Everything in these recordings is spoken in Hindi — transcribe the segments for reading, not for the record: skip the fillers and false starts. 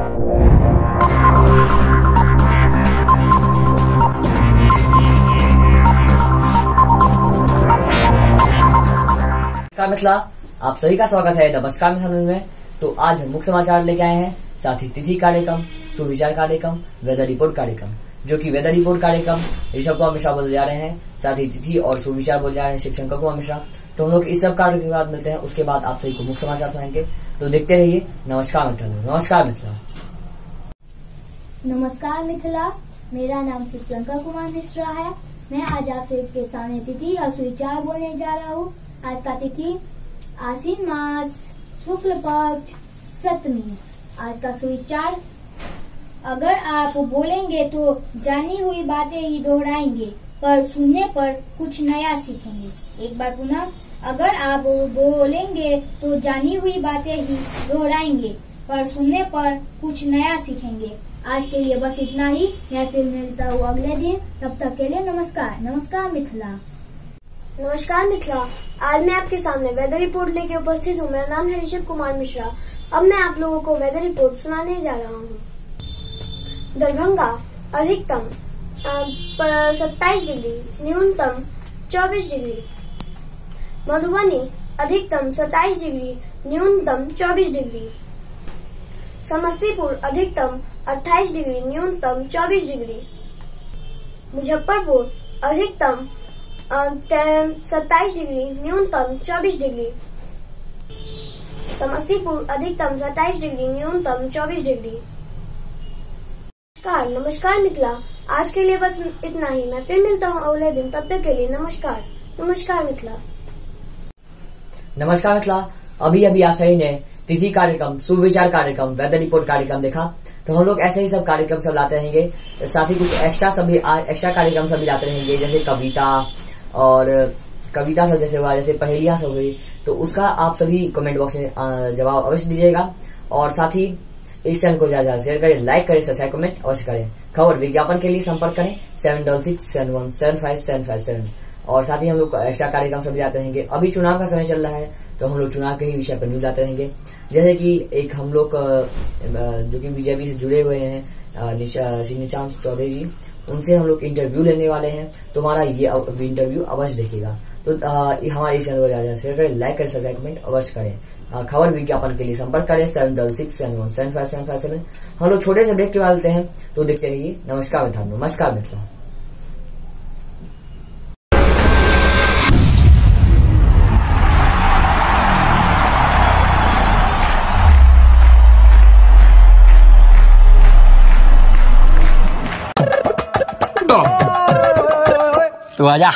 नमस्कार मिथिला, आप सभी का स्वागत है नमस्कार मिथिला में। तो आज हम मुख्य समाचार लेके आए हैं, साथ ही तिथि कार्यक्रम, सुविचार कार्यक्रम, वेदर रिपोर्ट कार्यक्रम। जो कि वेदर रिपोर्ट कार्यक्रम ऋषभ कुमार मिश्रा बोले जा रहे हैं, साथ ही तिथि और सुविचार बोले जा रहे हैं शिवशंकर कुमार मिश्रा। तो हम लोग इस सब कार्य के बाद मिलते हैं, उसके बाद आप सभी को मुख्य समाचार सुनाएंगे। तो देखते रहिए नमस्कार मिथिला। नमस्कार मिथिला। नमस्कार मिथिला, मेरा नाम शिवशंकर कुमार मिश्रा है। मैं आज आप सबके सामने तिथि और सुविचार बोलने जा रहा हूँ। आज का तिथि आश्विन मास शुक्ल पक्ष सप्तमी। आज का सुविचार, अगर आप बोलेंगे तो जानी हुई बातें ही दोहराएंगे, पर सुनने पर कुछ नया सीखेंगे। एक बार पुनः, अगर आप बोलेंगे तो जानी हुई बातें ही दोहराएंगे, पर सुनने पर कुछ नया सीखेंगे। आज के लिए बस इतना ही। मैं फिर मिलता हूँ अगले दिन, तब तक के लिए नमस्कार। नमस्कार मिथिला। नमस्कार मिथिला, आज मैं आपके सामने वेदर रिपोर्ट लेके उपस्थित हूँ। मेरा नाम है ऋषभ कुमार मिश्रा। अब मैं आप लोगों को वेदर रिपोर्ट सुनाने जा रहा हूँ। दरभंगा अधिकतम 27 डिग्री, न्यूनतम 24 डिग्री। मधुबनी अधिकतम 27 डिग्री, न्यूनतम 24 डिग्री। समस्तीपुर अधिकतम 28 डिग्री, न्यूनतम 24 डिग्री। मुजफ्फरपुर अधिकतम 27 डिग्री, न्यूनतम 24 डिग्री। समस्तीपुर अधिकतम 27 डिग्री, न्यूनतम 24 डिग्री। नमस्कार मिथिला, आज के लिए बस इतना ही। मैं फिर मिलता हूँ अगले दिन, तब तक के लिए नमस्कार। नमस्कार मिथिला। नमस्कार मिथिला। अभी आप सही ने तिथि कार्यक्रम, सुविचार कार्यक्रम, वेदर रिपोर्ट कार्यक्रम देखा। तो हम लोग ऐसे ही सब कार्यक्रम सब लाते रहेंगे, साथ ही कुछ एक्स्ट्रा कार्यक्रम सब भी लाते रहेंगे, जैसे कविता और कविता सब जैसे हुआ, जैसे पहेलियां सब हुई। तो उसका आप सभी कमेंट बॉक्स में जवाब अवश्य दीजिएगा। और साथ ही इस चैनल को ज्यादा शेयर करें, लाइक करें, सब्सक्राइब, कमेंट अवश्य करें। खबर विज्ञापन के लिए संपर्क करें 7667175757। और साथ ही हम लोग एक्स्ट्रा कार्यक्रम सब लाते रहेंगे। अभी चुनाव का समय चल रहा है, तो हम लोग चुनाव के ही विषय पर न्यूज लाते रहेंगे। जैसे कि एक हम लोग जो कि बीजेपी से जुड़े हुए हैं निशांत चौधरी जी, उनसे हम लोग इंटरव्यू लेने वाले हैं। तुम्हारा ये इंटरव्यू अवश्य देखिएगा। तो हमारे इस चैनल को ज्यादा शेयर करें, लाइक करें, सब्सक्राइब, कमेंट अवश्य करें। खबर विज्ञापन के लिए संपर्क करें 7667175757। हम लोग छोटे से ब्रेक के बाद लेते हैं, तो देखते रहिए नमस्कार मिथिला। नमस्कार मिथिला। तू आजा।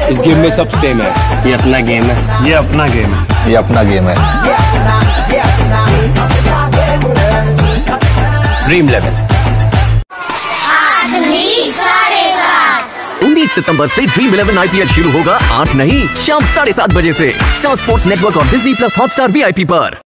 इस गेम में सब सेम है। ये अपना गेम है, ये अपना गेम है, ये अपना गेम है। ड्रीम 11 19 सितंबर से ड्रीम 11 IPL शुरू होगा। 8 नहीं, शाम 7:30 बजे से स्टार स्पोर्ट्स नेटवर्क और डिज्नी प्लस हॉटस्टार VIP पर।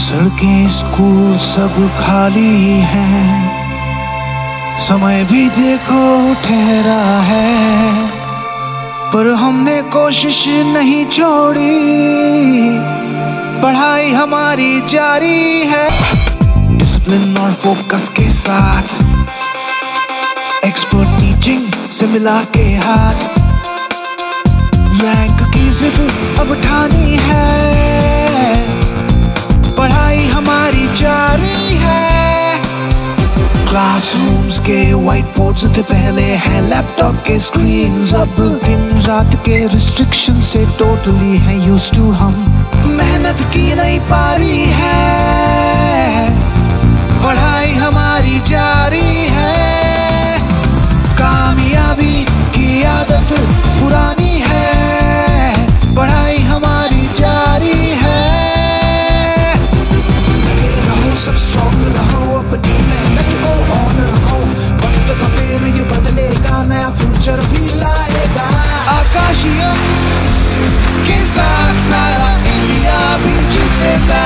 सड़कें, स्कूल सब खाली हैं, समय भी देखो ठहरा है, पर हमने कोशिश नहीं छोड़ी, पढ़ाई हमारी जारी है। डिसिप्लिन और फोकस के साथ एक्सपर्ट टीचिंग से मिला के हाथ, रैंक की जिद अब ठानी है, के व्हाइट बोर्ड्स थे पहले, है लैपटॉप के स्क्रीन्स अब। दिन रात के रिस्ट्रिक्शन से टोटली है यूज्ड टू हम। मेहनत की नई पारी है, पढ़ाई हमारी जारी है। कामयाबी की आदत पुरानी है, पढ़ाई हमारी जारी है। रहो सब स्ट्रॉन्ग रहो, अपनी मेहनत को ऑन रखो। वक्त का फेर ये बदलेगा, नया फ्यूचर भी लाएगा। आकाशियन के साथ सारा इंडिया भी जीतेगा।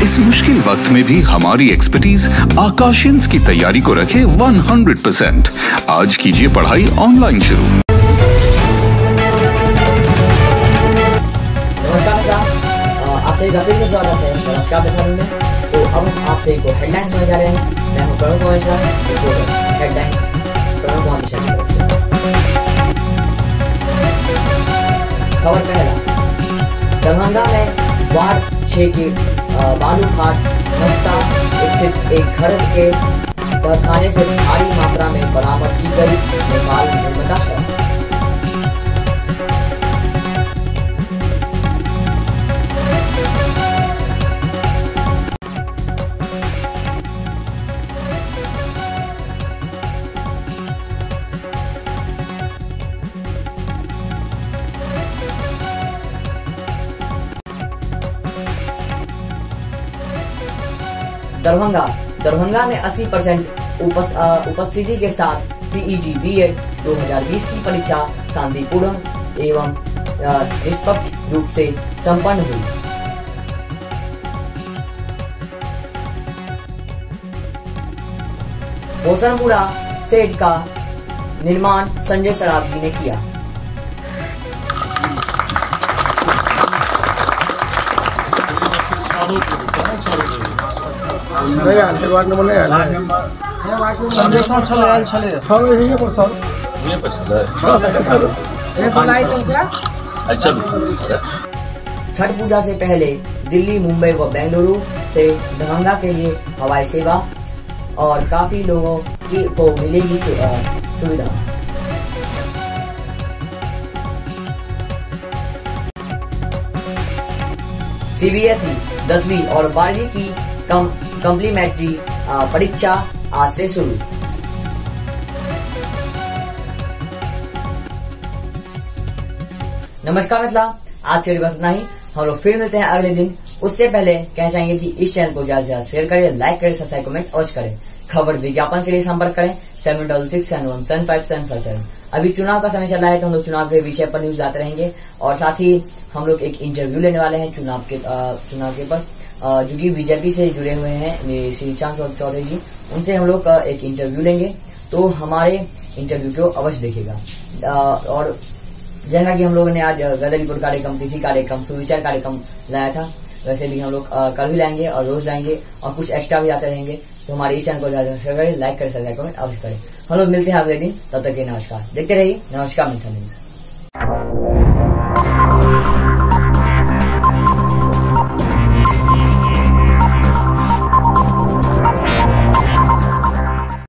इस मुश्किल वक्त में भी हमारी एक्सपर्टीज आकाशियंस की तैयारी को रखे 100%। आज कीजिए पढ़ाई ऑनलाइन शुरू। नमस्कार मित्रों, आप सभी का फिर से स्वागत है नमस्कार मित्रों में। तो अब हम आप सभी को हेडलाइंस सुनाने जा रहे हैं। मैं हूं प्रणव कुमार मिश्रा, हेडलाइंस प्रणव कुमार मिश्रा की तरफ से। खबर पहला, दरभंगा में वार्ड 6 के बालूघाट मस्ता स्थित एक घर के तहखाने से भारी मात्रा में बरामद की गई नेपाल निर्मित शराब। दरभंगा में 80% उपस्थिति के साथ CET B.Ed 2020 की परीक्षा शांतिपूर्ण एवं निष्पक्ष रूप से संपन्न हुई। होसनपुरा सेट का निर्माण संजय सरावगी ने किया। छठ पूजा से पहले दिल्ली, मुंबई व बेंगलुरु से दरभंगा के लिए हवाई सेवा और काफी लोगों को मिलेगी सुविधा। CBSE 10वीं और 12वीं की कम्प्लीमेंट्री परीक्षा आज से शुरू। नमस्कार मित्रों, आज के लिए बस इतना ही। हम लोग फिर मिलते हैं अगले दिन। उससे पहले कहना चाहेंगे कि इस चैनल को ज्यादा से ज्यादा शेयर करें, लाइक करें, सब्सक्राइब, कमेंट अवश्य करें। खबर विज्ञापन के लिए संपर्क करें 7667175757। अभी चुनाव का समय चल रहा है तो हम लोग चुनाव के विषय पर न्यूज लाते रहेंगे और साथ ही हम लोग एक इंटरव्यू लेने वाले हैं चुनाव के पर, जो कि बीजेपी से जुड़े हुए हैं श्री चांद चौधरी जी। उनसे हम लोग एक इंटरव्यू लेंगे, तो हमारे इंटरव्यू को अवश्य देखिएगा। और जैसा कि हम लोगों ने आज वेदर रिपोर्ट कार्यक्रम, तिथि कार्यक्रम, सुविचार कार्यक्रम लाया था, वैसे भी हम लोग कल भी लाएंगे और रोज लाएंगे और कुछ एक्स्ट्रा भी आते रहेंगे। तो हमारे इस चैनल को ज्यादा शेयर करें, लाइक करें, सब्सक्राइब करें, अवश्य करें। हम लोग मिलते हैं अगले दिन, तब तक के नमस्कार। देखते रहिए नमस्कार मित्र।